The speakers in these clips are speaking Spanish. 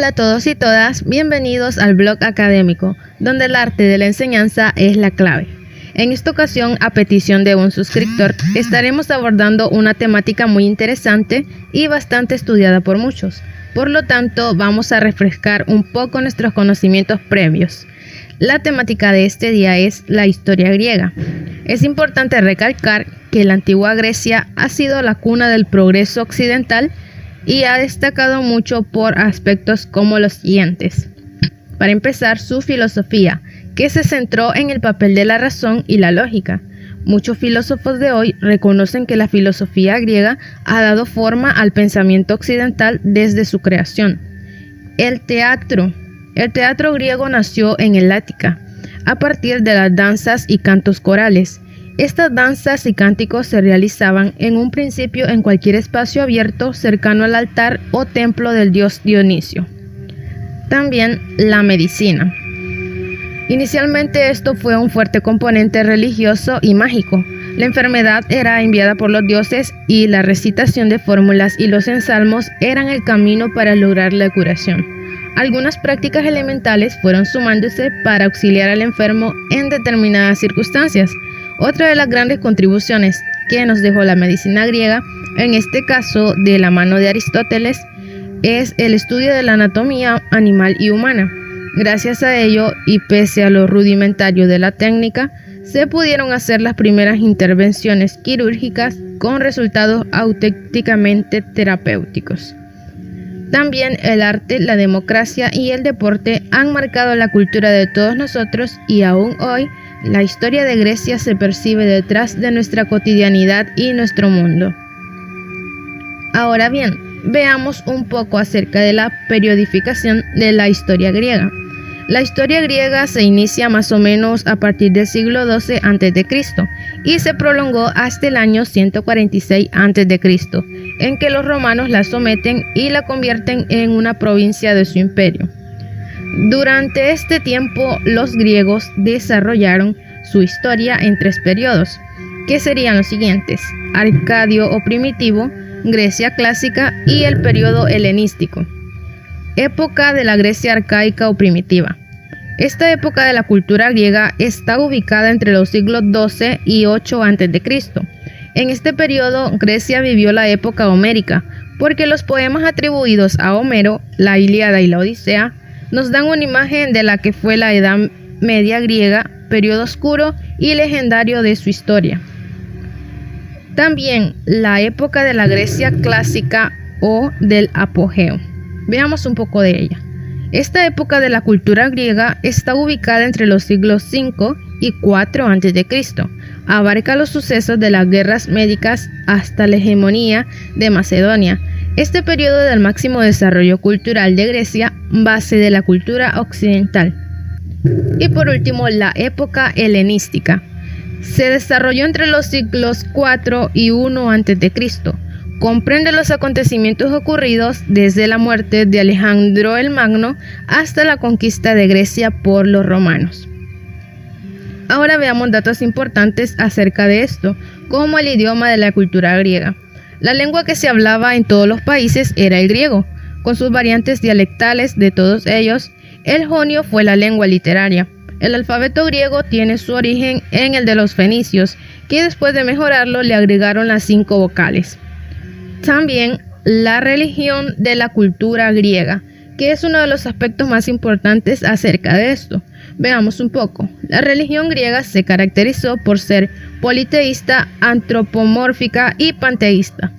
Hola a todos y todas, bienvenidos al blog académico, donde el arte de la enseñanza es la clave. En esta ocasión, a petición de un suscriptor, estaremos abordando una temática muy interesante y bastante estudiada por muchos. Por lo tanto, vamos a refrescar un poco nuestros conocimientos previos. La temática de este día es la historia griega. Es importante recalcar que la antigua Grecia ha sido la cuna del progreso occidental y ha destacado mucho por aspectos como los siguientes. Para empezar, su filosofía, que se centró en el papel de la razón y la lógica. Muchos filósofos de hoy reconocen que la filosofía griega ha dado forma al pensamiento occidental desde su creación. El teatro griego nació en el Ática, a partir de las danzas y cantos corales. Estas danzas y cánticos se realizaban en un principio en cualquier espacio abierto cercano al altar o templo del dios Dionisio. También la medicina. Inicialmente esto fue un fuerte componente religioso y mágico. La enfermedad era enviada por los dioses y la recitación de fórmulas y los ensalmos eran el camino para lograr la curación. Algunas prácticas elementales fueron sumándose para auxiliar al enfermo en determinadas circunstancias. Otra de las grandes contribuciones que nos dejó la medicina griega, en este caso de la mano de Aristóteles, es el estudio de la anatomía animal y humana. Gracias a ello, y pese a lo rudimentario de la técnica, se pudieron hacer las primeras intervenciones quirúrgicas con resultados auténticamente terapéuticos. También el arte, la democracia y el deporte han marcado la cultura de todos nosotros y aún hoy la historia de Grecia se percibe detrás de nuestra cotidianidad y nuestro mundo. Ahora bien, veamos un poco acerca de la periodificación de la historia griega. La historia griega se inicia más o menos a partir del siglo XII a.C. y se prolongó hasta el año 146 a.C., en que los romanos la someten y la convierten en una provincia de su imperio. Durante este tiempo, los griegos desarrollaron su historia en tres periodos, que serían los siguientes: arcadio o primitivo, Grecia clásica y el periodo helenístico. Época de la Grecia arcaica o primitiva. Esta época de la cultura griega está ubicada entre los siglos XII y 8 a.C. En este periodo, Grecia vivió la época homérica, porque los poemas atribuidos a Homero, la Ilíada y la Odisea, nos dan una imagen de la que fue la Edad Media griega, periodo oscuro y legendario de su historia. También la época de la Grecia clásica o del apogeo. Veamos un poco de ella. Esta época de la cultura griega está ubicada entre los siglos V y IV a.C. Abarca los sucesos de las guerras médicas hasta la hegemonía de Macedonia. Este periodo del máximo desarrollo cultural de Grecia, base de la cultura occidental. Y por último, la época helenística. Se desarrolló entre los siglos IV y I a.C. Comprende los acontecimientos ocurridos desde la muerte de Alejandro el Magno hasta la conquista de Grecia por los romanos. Ahora veamos datos importantes acerca de esto, como el idioma de la cultura griega. La lengua que se hablaba en todos los países era el griego, con sus variantes dialectales de todos ellos. El jonio fue la lengua literaria. El alfabeto griego tiene su origen en el de los fenicios, que después de mejorarlo le agregaron las 5 vocales. También la religión de la cultura griega, que es uno de los aspectos más importantes acerca de esto. Veamos un poco. La religión griega se caracterizó por ser politeísta, antropomórfica y panteísta.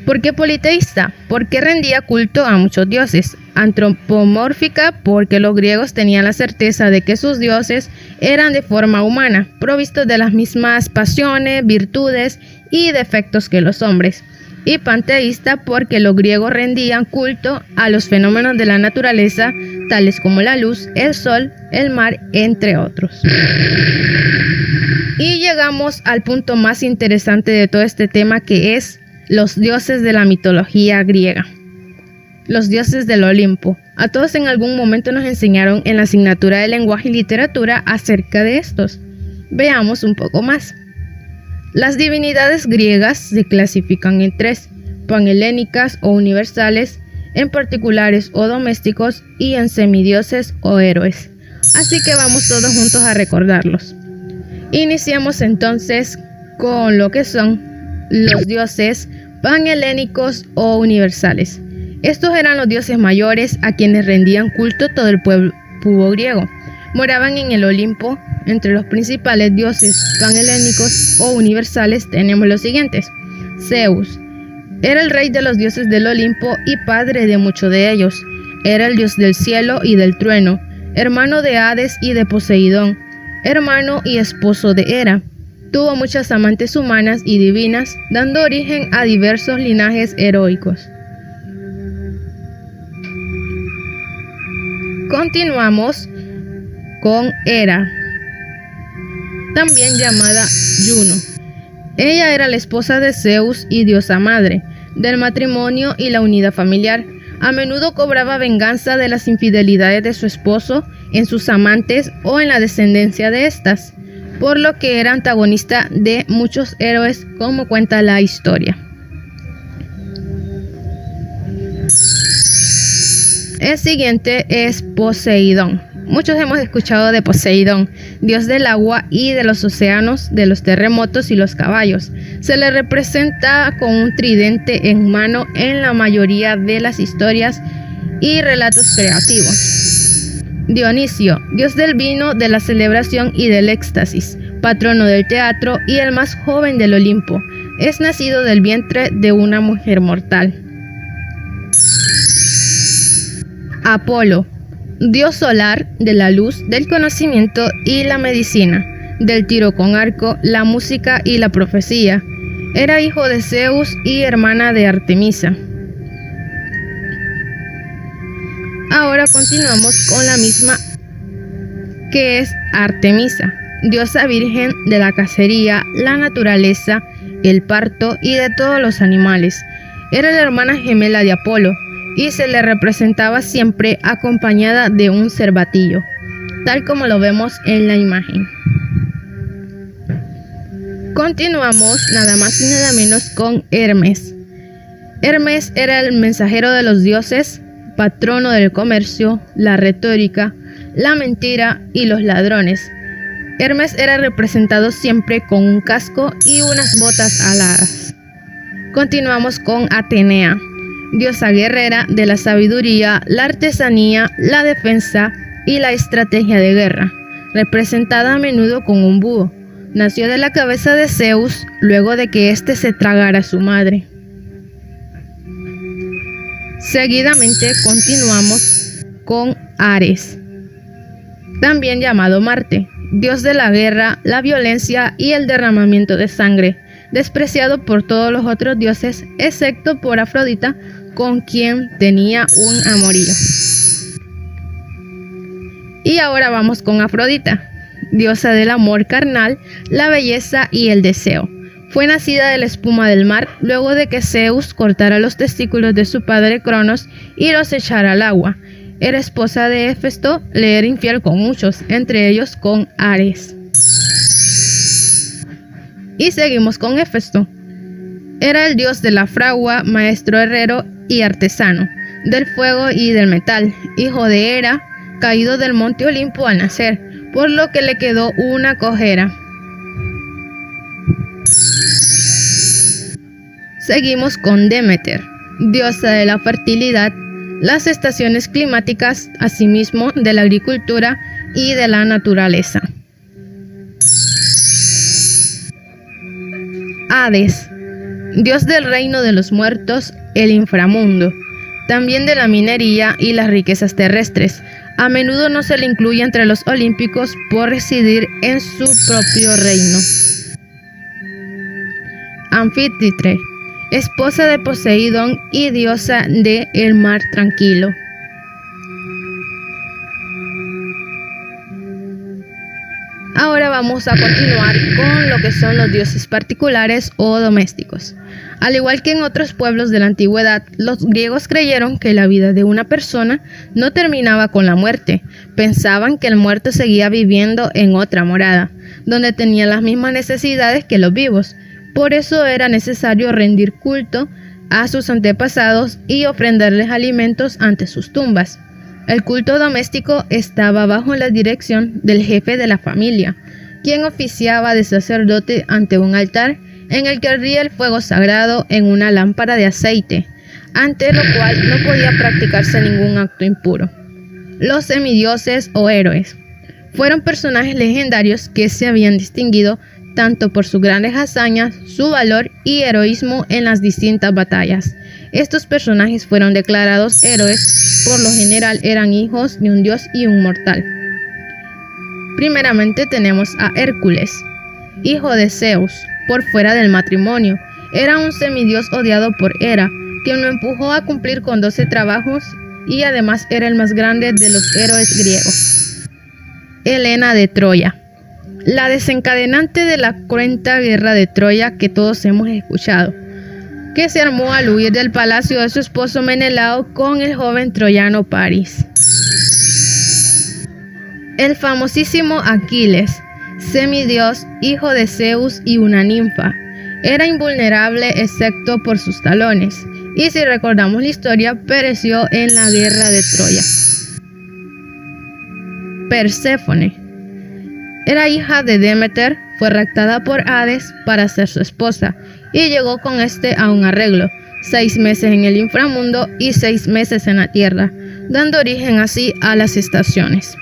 ¿Por qué politeísta? Porque rendía culto a muchos dioses. Antropomórfica, porque los griegos tenían la certeza de que sus dioses eran de forma humana, provistos de las mismas pasiones, virtudes y defectos que los hombres. Y panteísta, porque los griegos rendían culto a los fenómenos de la naturaleza, tales como la luz, el sol, el mar, entre otros. Y llegamos al punto más interesante de todo este tema, que es los dioses de la mitología griega. Los dioses del Olimpo. A todos en algún momento nos enseñaron en la asignatura de lenguaje y literatura acerca de estos. Veamos un poco más. Las divinidades griegas se clasifican en tres: panhelénicas o universales, en particulares o domésticos y en semidioses o héroes. Así que vamos todos juntos a recordarlos. Iniciamos entonces con lo que son los dioses panhelénicos o universales. Estos eran los dioses mayores a quienes rendían culto todo el pueblo griego. Moraban en el Olimpo. Entre los principales dioses panhelénicos o universales tenemos los siguientes. Zeus era el rey de los dioses del Olimpo y padre de muchos de ellos. Era el dios del cielo y del trueno, hermano de Hades y de Poseidón, hermano y esposo de Hera. Tuvo muchas amantes humanas y divinas, dando origen a diversos linajes heroicos. Continuamos con Hera, también llamada Juno. Ella era la esposa de Zeus y diosa madre del matrimonio y la unidad familiar. A menudo cobraba venganza de las infidelidades de su esposo en sus amantes o en la descendencia de estas, por lo que era antagonista de muchos héroes, como cuenta la historia. El siguiente es Poseidón. Muchos hemos escuchado de Poseidón, dios del agua y de los océanos, de los terremotos y los caballos. Se le representa con un tridente en mano en la mayoría de las historias y relatos creativos. Dionisio, dios del vino, de la celebración y del éxtasis, patrono del teatro y el más joven del Olimpo. Es nacido del vientre de una mujer mortal. Apolo, dios solar, de la luz, del conocimiento y la medicina, del tiro con arco, la música y la profecía. Era hijo de Zeus y hermana de Artemisa. Ahora continuamos con la misma, que es Artemisa, diosa virgen de la cacería, la naturaleza, el parto y de todos los animales. Era la hermana gemela de Apolo y se le representaba siempre acompañada de un cervatillo, tal como lo vemos en la imagen. Continuamos nada más y nada menos con Hermes. Hermes era el mensajero de los dioses, patrono del comercio, la retórica, la mentira y los ladrones. Hermes era representado siempre con un casco y unas botas aladas. Continuamos con Atenea, diosa guerrera de la sabiduría, la artesanía, la defensa y la estrategia de guerra, representada a menudo con un búho. Nació de la cabeza de Zeus luego de que éste se tragara a su madre. Seguidamente continuamos con Ares, también llamado Marte, dios de la guerra, la violencia y el derramamiento de sangre, despreciado por todos los otros dioses excepto por Afrodita, con quien tenía un amorío. Y ahora vamos con Afrodita, diosa del amor carnal, la belleza y el deseo. Fue nacida de la espuma del mar luego de que Zeus cortara los testículos de su padre Cronos y los echara al agua. Era esposa de Hefesto, le era infiel con muchos, entre ellos con Ares. Y seguimos con Hefesto. Era el dios de la fragua, maestro herrero y artesano, del fuego y del metal, hijo de Hera, caído del monte Olimpo al nacer, por lo que le quedó una cojera. Seguimos con Demeter, diosa de la fertilidad, las estaciones climáticas, asimismo de la agricultura y de la naturaleza. Hades, dios del reino de los muertos, el inframundo, también de la minería y las riquezas terrestres. A menudo no se le incluye entre los olímpicos por residir en su propio reino. Anfítrite, esposa de Poseidón y diosa de el mar tranquilo. Ahora vamos a continuar con lo que son los dioses particulares o domésticos. Al igual que en otros pueblos de la antigüedad, los griegos creyeron que la vida de una persona no terminaba con la muerte. Pensaban que el muerto seguía viviendo en otra morada, donde tenía las mismas necesidades que los vivos. Por eso era necesario rendir culto a sus antepasados y ofrendarles alimentos ante sus tumbas. El culto doméstico estaba bajo la dirección del jefe de la familia, quien oficiaba de sacerdote ante un altar en el que ardía el fuego sagrado en una lámpara de aceite, ante lo cual no podía practicarse ningún acto impuro. Los semidioses o héroes fueron personajes legendarios que se habían distinguido tanto por sus grandes hazañas, su valor y heroísmo en las distintas batallas. Estos personajes fueron declarados héroes, por lo general eran hijos de un dios y un mortal. Primeramente tenemos a Hércules, hijo de Zeus, por fuera del matrimonio. Era un semidios odiado por Hera, quien lo empujó a cumplir con 12 trabajos y además era el más grande de los héroes griegos. Helena de Troya, la desencadenante de la cruenta guerra de Troya que todos hemos escuchado, que se armó al huir del palacio de su esposo Menelao con el joven troyano París. El famosísimo Aquiles, semidios, hijo de Zeus y una ninfa, era invulnerable excepto por sus talones, y si recordamos la historia, pereció en la guerra de Troya. Perséfone era hija de Demeter, fue raptada por Hades para ser su esposa, y llegó con este a un arreglo, 6 meses en el inframundo y 6 meses en la tierra, dando origen así a las estaciones.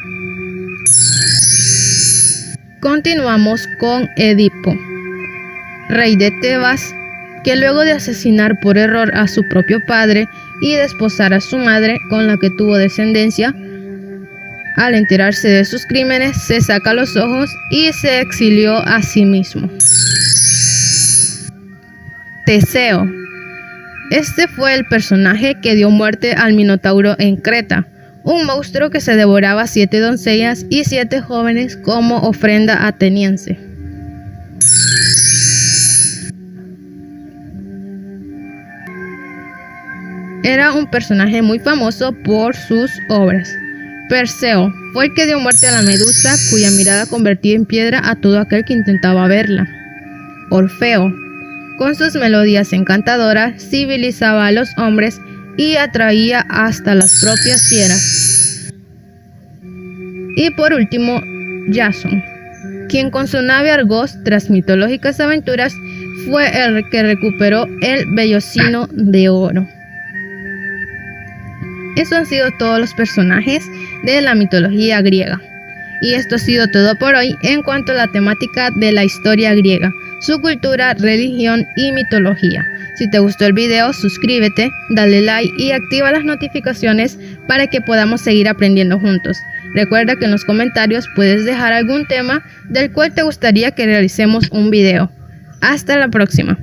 Continuamos con Edipo, rey de Tebas, que luego de asesinar por error a su propio padre y desposar a su madre, con la que tuvo descendencia, al enterarse de sus crímenes, se saca los ojos y se exilió a sí mismo. Teseo. Este fue el personaje que dio muerte al Minotauro en Creta, un monstruo que se devoraba 7 doncellas y 7 jóvenes como ofrenda ateniense. Era un personaje muy famoso por sus obras. Perseo fue el que dio muerte a la Medusa, cuya mirada convertía en piedra a todo aquel que intentaba verla. Orfeo, con sus melodías encantadoras, civilizaba a los hombres y atraía hasta las propias fieras. Y por último, Jasón, quien con su nave Argos, tras mitológicas aventuras, fue el que recuperó el vellocino de oro. Esos han sido todos los personajes de la mitología griega. Y esto ha sido todo por hoy en cuanto a la temática de la historia griega, su cultura, religión y mitología. Si te gustó el video, suscríbete, dale like y activa las notificaciones para que podamos seguir aprendiendo juntos. Recuerda que en los comentarios puedes dejar algún tema del cual te gustaría que realicemos un video. Hasta la próxima.